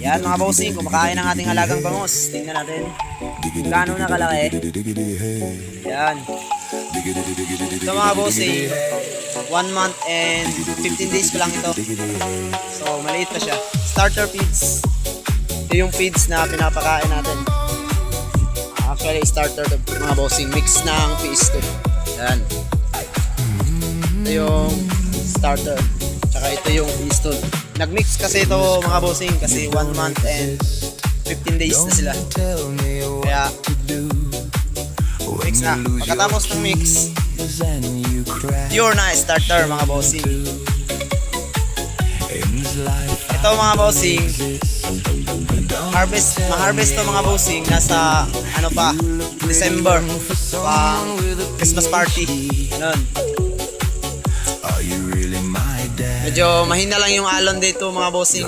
Yan mga bossing, kumakain ang ating alagang bangus. Tingnan natin kung gaano na kalaki. Yan. Ito mga bossing, 1 month and 15 days pa lang ito. So maliit pa siya. Starter feeds. Ito yung feeds na pinapakain natin. Actually starter to mga bossing, mix ng feeds to. Yan. Ito yung starter. Tsaka ito yung feeds to. Nagmix kasi ito mga bossing kasi 1 month and 15 days na sila. Kaya mix na. Pagkatapos ng mix, pure na starter mga bossing. Ito mga bossing, ma-harvest to mga bossing nasa ano pa, December, pang Christmas party. Ganun. Medyo mahina lang yung alon dito mga bossing.